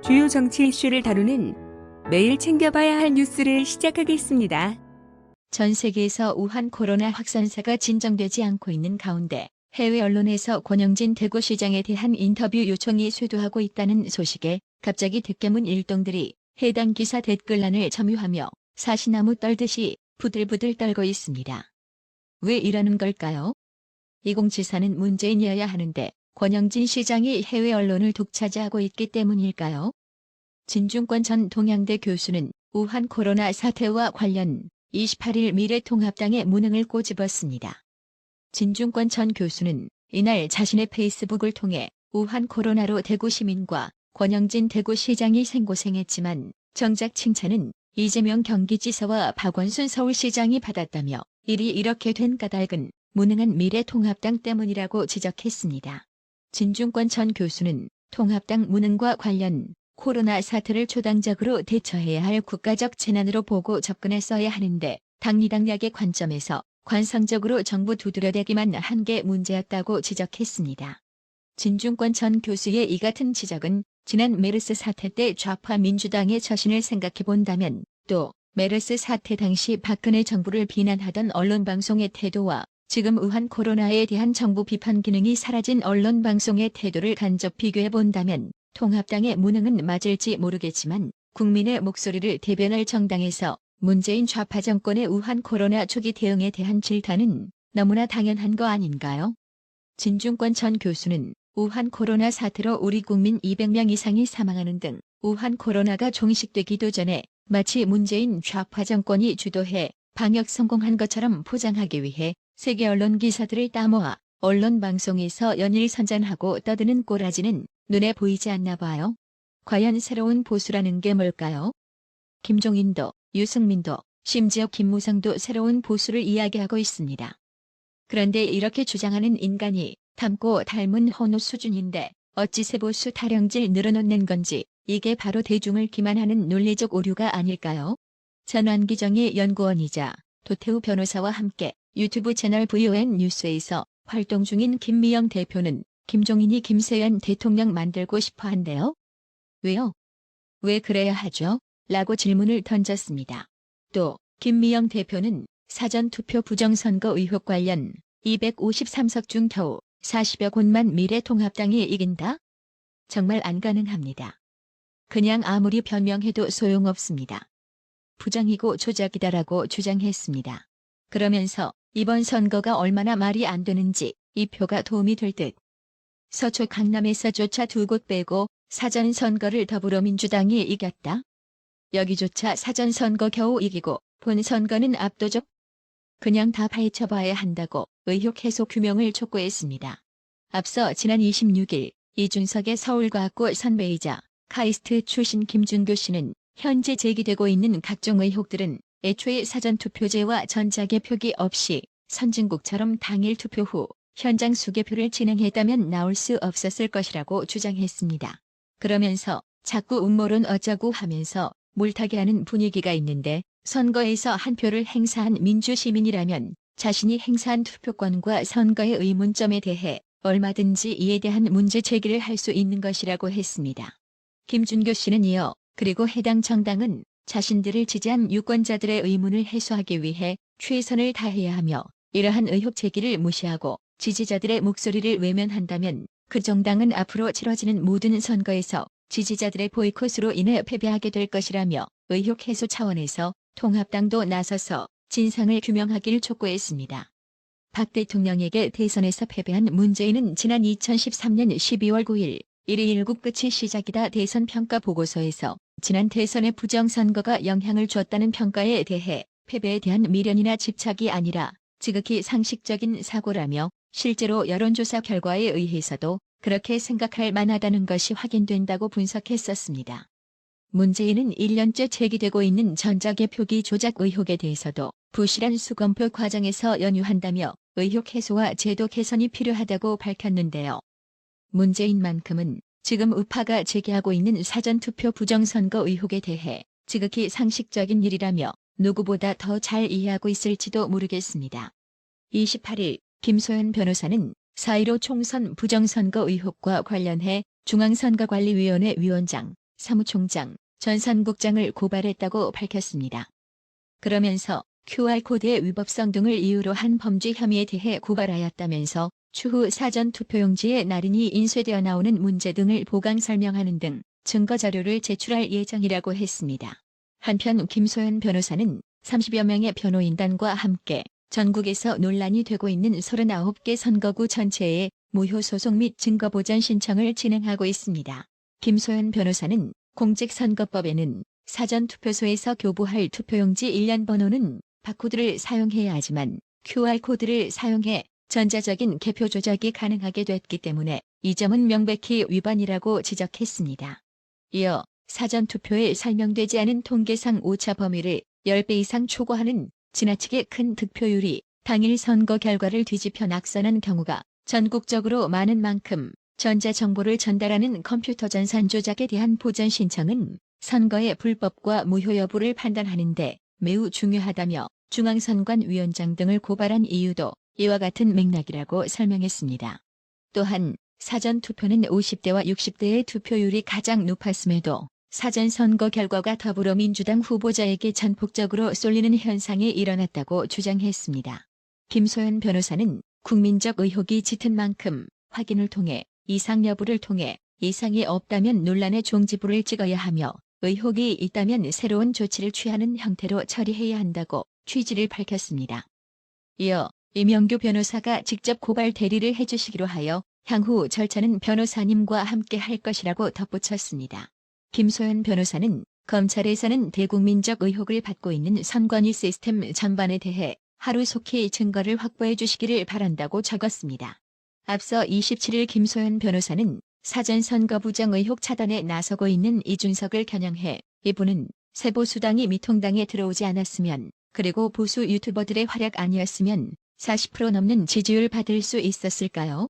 주요 정치 이슈를 다루는 매일 챙겨봐야 할 뉴스를 시작하겠습니다. 전 세계에서 우한 코로나 확산세가 진정되지 않고 있는 가운데 해외 언론에서 권영진 대구시장에 대한 인터뷰 요청이 쇄도하고 있다는 소식에 갑자기 대깨문 일동들이 해당 기사 댓글란을 점유하며 사시나무 떨듯이 부들부들 떨고 있습니다. 왜 이러는 걸까요? 이공지사는 문재인이어야 하는데 권영진 시장이 해외 언론을 독차지하고 있기 때문일까요? 진중권 전 동양대 교수는 우한 코로나 사태와 관련 28일 미래통합당의 무능을 꼬집었습니다. 진중권 전 교수는 이날 자신의 페이스북을 통해 우한 코로나로 대구 시민과 권영진 대구시장이 생고생했지만 정작 칭찬은 이재명 경기지사와 박원순 서울시장이 받았다며 일이 이렇게 된 까닭은 무능한 미래통합당 때문이라고 지적했습니다. 진중권 전 교수는 통합당 무능과 관련 코로나 사태를 초당적으로 대처해야 할 국가적 재난으로 보고 접근했어야 하는데 당리당략의 관점에서 관성적으로 정부 두드려대기만 한 게 문제였다고 지적했습니다. 진중권 전 교수의 이 같은 지적은 지난 메르스 사태 때 좌파 민주당의 처신을 생각해 본다면 또 메르스 사태 당시 박근혜 정부를 비난하던 언론방송의 태도와 지금 우한 코로나에 대한 정부 비판 기능이 사라진 언론방송의 태도를 간접 비교해 본다면 통합당의 무능은 맞을지 모르겠지만 국민의 목소리를 대변할 정당에서 문재인 좌파 정권의 우한 코로나 초기 대응에 대한 질타는 너무나 당연한 거 아닌가요? 진중권 전 교수는 우한 코로나 사태로 우리 국민 200명 이상이 사망하는 등 우한 코로나가 종식되기도 전에 마치 문재인 좌파 정권이 주도해 방역 성공한 것처럼 포장하기 위해 세계 언론 기사들을 따모아 언론 방송에서 연일 선전하고 떠드는 꼬라지는 눈에 보이지 않나 봐요. 과연 새로운 보수라는 게 뭘까요? 김종인도, 유승민도, 심지어 김무성도 새로운 보수를 이야기하고 있습니다. 그런데 이렇게 주장하는 인간이 닮고 닮은 헌호 수준인데 어찌 새보수 타령질 늘어놓는 건지 이게 바로 대중을 기만하는 논리적 오류가 아닐까요? 전환기정의 연구원이자 도태우 변호사와 함께 유튜브 채널 VON 뉴스에서 활동 중인 김미영 대표는 김종인이 김세연 대통령 만들고 싶어 한대요. 왜요? 왜 그래야 하죠? 라고 질문을 던졌습니다. 또 김미영 대표는 사전투표 부정선거 의혹 관련 253석 중 겨우 40여 곳만 미래통합당이 이긴다? 정말 안 가능합니다. 그냥 아무리 변명해도 소용없습니다. 부정이고 조작이다라고 주장했습니다. 그러면서 이번 선거가 얼마나 말이 안 되는지 이 표가 도움이 될 듯. 서초 강남에서조차 2곳 빼고 사전선거를 더불어민주당이 이겼다. 여기조차 사전선거 겨우 이기고 본선거는 압도적. 그냥 다 파헤쳐봐야 한다고 의혹 해소 규명을 촉구했습니다. 앞서 지난 26일 이준석의 서울과학고 선배이자 카이스트 출신 김준교 씨는 현재 제기되고 있는 각종 의혹들은 애초에 사전투표제와 전자개 표기 없이 선진국처럼 당일 투표 후 현장 수개표를 진행했다면 나올 수 없었을 것이라고 주장했습니다. 그러면서 자꾸 음모론 어쩌고 하면서 물타기 하는 분위기가 있는데 선거에서 한 표를 행사한 민주시민이라면 자신이 행사한 투표권과 선거의 의문점에 대해 얼마든지 이에 대한 문제 제기를 할 수 있는 것이라고 했습니다. 김준교 씨는 이어 그리고 해당 정당은 자신들을 지지한 유권자들의 의문을 해소하기 위해 최선을 다해야 하며 이러한 의혹 제기를 무시하고 지지자들의 목소리를 외면한다면 그 정당은 앞으로 치러지는 모든 선거에서 지지자들의 보이콧으로 인해 패배하게 될 것이라며 의혹 해소 차원에서 통합당도 나서서 진상을 규명하길 촉구했습니다. 박 대통령에게 대선에서 패배한 문재인은 지난 2013년 12월 9일 1.19 끝이 시작이다 대선 평가 보고서에서 지난 대선의 부정선거가 영향을 줬다는 평가에 대해 패배에 대한 미련이나 집착이 아니라 지극히 상식적인 사고라며 실제로 여론조사 결과에 의해서도 그렇게 생각할 만하다는 것이 확인된다고 분석했었습니다. 문재인은 1년째 제기되고 있는 전자개 표기 조작 의혹에 대해서도 부실한 수검표 과정에서 연유한다며 의혹 해소와 제도 개선이 필요하다고 밝혔는데요. 문재인만큼은 지금 우파가 제기하고 있는 사전투표 부정선거 의혹에 대해 지극히 상식적인 일이라며 누구보다 더 잘 이해하고 있을지도 모르겠습니다. 28일 김소연 변호사는 4.15 총선 부정선거 의혹과 관련해 중앙선거관리위원회 위원장 사무총장, 전 선국장을 고발했다고 밝혔습니다. 그러면서 QR코드의 위법성 등을 이유로 한 범죄 혐의에 대해 고발하였다면서 추후 사전투표용지에 나란히 인쇄되어 나오는 문제 등을 보강 설명하는 등 증거 자료를 제출할 예정이라고 했습니다. 한편 김소연 변호사는 30여 명의 변호인단과 함께 전국에서 논란이 되고 있는 39개 선거구 전체에 무효 소송 및 증거보전 신청을 진행하고 있습니다. 김소연 변호사는 공직선거법에는 사전투표소에서 교부할 투표용지 일련 번호는 바코드를 사용해야 하지만 QR코드를 사용해 전자적인 개표 조작이 가능하게 됐기 때문에 이 점은 명백히 위반이라고 지적했습니다. 이어 사전투표에 설명되지 않은 통계상 오차 범위를 10배 이상 초과하는 지나치게 큰 득표율이 당일 선거 결과를 뒤집혀 낙선한 경우가 전국적으로 많은 만큼 전자정보를 전달하는 컴퓨터 전산 조작에 대한 보전 신청은 선거의 불법과 무효 여부를 판단하는 데 매우 중요하다며 중앙선관위원장 등을 고발한 이유도 이와 같은 맥락이라고 설명했습니다. 또한 사전투표는 50대와 60대의 투표율이 가장 높았음에도 사전선거 결과가 더불어민주당 후보자에게 전폭적으로 쏠리는 현상이 일어났다고 주장했습니다. 김소연 변호사는 국민적 의혹이 짙은 만큼 확인을 통해 이상 여부를 통해 이상이 없다면 논란의 종지부를 찍어야 하며 의혹이 있다면 새로운 조치를 취하는 형태로 처리해야 한다고 취지를 밝혔습니다. 이어 이명규 변호사가 직접 고발 대리를 해주시기로 하여 향후 절차는 변호사님과 함께 할 것이라고 덧붙였습니다. 김소연 변호사는 검찰에서는 대국민적 의혹을 받고 있는 선관위 시스템 전반에 대해 하루속히 증거를 확보해 주시기를 바란다고 적었습니다. 앞서 27일 김소연 변호사는 사전선거부정 의혹 차단에 나서고 있는 이준석을 겨냥해 이분은 세보수당이 미통당에 들어오지 않았으면 그리고 보수 유튜버들의 활약 아니었으면 40% 넘는 지지율 받을 수 있었을까요?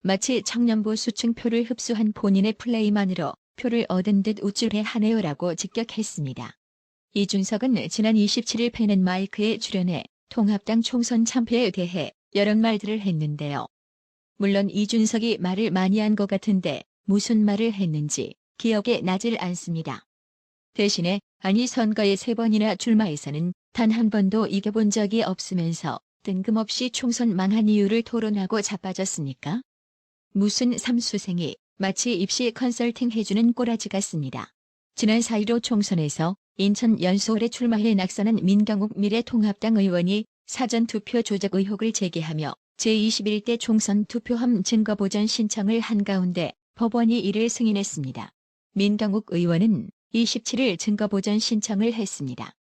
마치 청년보 수층 표를 흡수한 본인의 플레이만으로 표를 얻은 듯 우쭐해하네요라고 직격했습니다. 이준석은 지난 27일 펜앤마이크에 출연해 통합당 총선 참패에 대해 여러 말들을 했는데요. 물론 이준석이 말을 많이 한 것 같은데 무슨 말을 했는지 기억에 나질 않습니다. 대신에 아니 선거에 3번이나 출마해서는 단 한 번도 이겨본 적이 없으면서 뜬금없이 총선 망한 이유를 토론하고 자빠졌습니까? 무슨 삼수생이 마치 입시 컨설팅 해주는 꼬라지 같습니다. 지난 4.15 총선에서 인천 연수홀에 출마해 낙선한 민경욱 미래통합당 의원이 사전투표 조작 의혹을 제기하며 제21대 총선 투표함 증거보전 신청을 한 가운데 법원이 이를 승인했습니다. 민경욱 의원은 27일 증거보전 신청을 했습니다.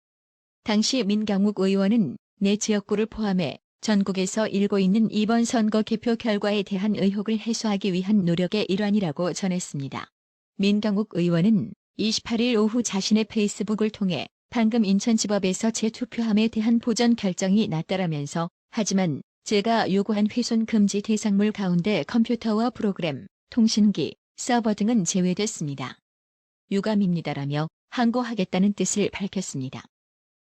당시 민경욱 의원은 내 지역구를 포함해 전국에서 일고 있는 이번 선거 개표 결과에 대한 의혹을 해소하기 위한 노력의 일환이라고 전했습니다. 민경욱 의원은 28일 오후 자신의 페이스북을 통해 방금 인천지법에서 제 투표함에 대한 보전 결정이 났다라면서 하지만 제가 요구한 훼손 금지 대상물 가운데 컴퓨터와 프로그램, 통신기, 서버 등은 제외됐습니다. 유감입니다라며 항고하겠다는 뜻을 밝혔습니다.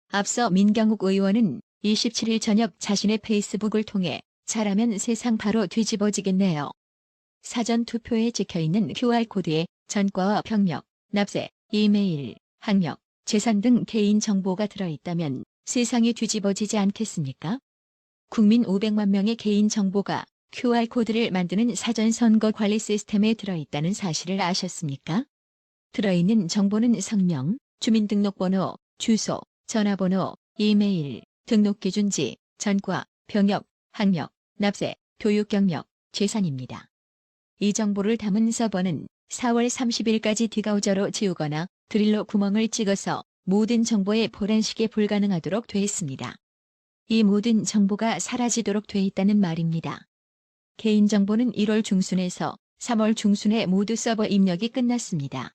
앞서 민경욱 의원은 27일 저녁 자신의 페이스북을 통해 잘하면 세상 바로 뒤집어지겠네요. 사전투표에 찍혀있는 QR코드에 전과와 병력, 납세, 이메일, 학력, 재산 등 개인정보가 들어있다면 세상이 뒤집어지지 않겠습니까? 국민 500만 명의 개인정보가 QR코드를 만드는 사전선거 관리 시스템에 들어있다는 사실을 아셨습니까? 들어있는 정보는 성명, 주민등록번호, 주소, 전화번호, 이메일, 등록기준지, 전과, 병역, 학력, 납세, 교육경력, 재산입니다. 이 정보를 담은 서버는 4월 30일까지 디가우저로 지우거나 드릴로 구멍을 찍어서 모든 정보의 포렌식이 불가능하도록 돼 있습니다. 이 모든 정보가 사라지도록 돼 있다는 말입니다. 개인정보는 1월 중순에서 3월 중순에 모두 서버 입력이 끝났습니다.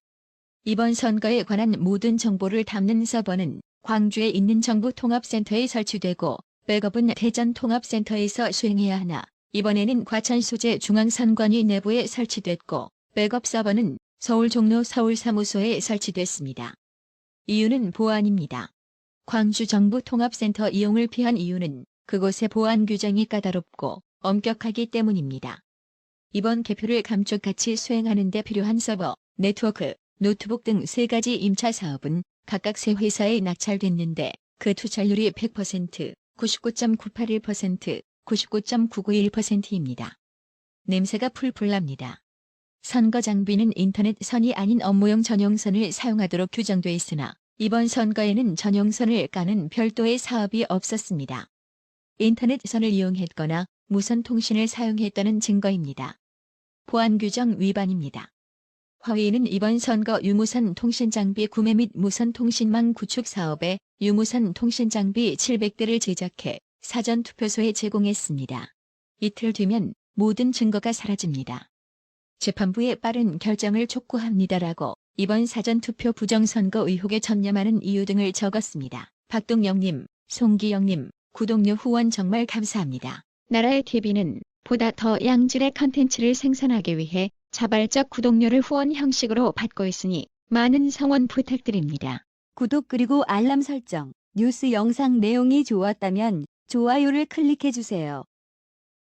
이번 선거에 관한 모든 정보를 담는 서버는 광주에 있는 정부통합센터에 설치되고 백업은 대전통합센터에서 수행해야 하나 이번에는 과천 소재 중앙선관위 내부에 설치됐고 백업 서버는 서울 종로 서울사무소에 설치됐습니다. 이유는 보안입니다. 광주 정부통합센터 이용을 피한 이유는 그곳의 보안 규정이 까다롭고 엄격하기 때문입니다. 이번 개표를 감쪽같이 수행하는 데 필요한 서버, 네트워크, 노트북 등 3가지 임차 사업은 각각 3회사에 낙찰됐는데 그 투철률이 100%, 99.981%, 99.991%입니다. 냄새가 풀풀 납니다. 선거 장비는 인터넷 선이 아닌 업무용 전용선을 사용하도록 규정돼 있으나 이번 선거에는 전용선을 까는 별도의 사업이 없었습니다. 인터넷 선을 이용했거나 무선 통신을 사용했다는 증거입니다. 보안 규정 위반입니다. 화웨이는 이번 선거 유무선 통신 장비 구매 및 무선 통신망 구축 사업에 유무선 통신 장비 700대를 제작해 사전 투표소에 제공했습니다. 이틀 뒤면 모든 증거가 사라집니다. 재판부의 빠른 결정을 촉구합니다라고 이번 사전투표 부정선거 의혹에 전념하는 이유 등을 적었습니다. 박동영님, 송기영님, 구독료 후원 정말 감사합니다. 나라의 TV는 보다 더 양질의 컨텐츠를 생산하기 위해 자발적 구독료를 후원 형식으로 받고 있으니 많은 성원 부탁드립니다. 구독 그리고 알람 설정, 뉴스 영상 내용이 좋았다면 좋아요를 클릭해주세요.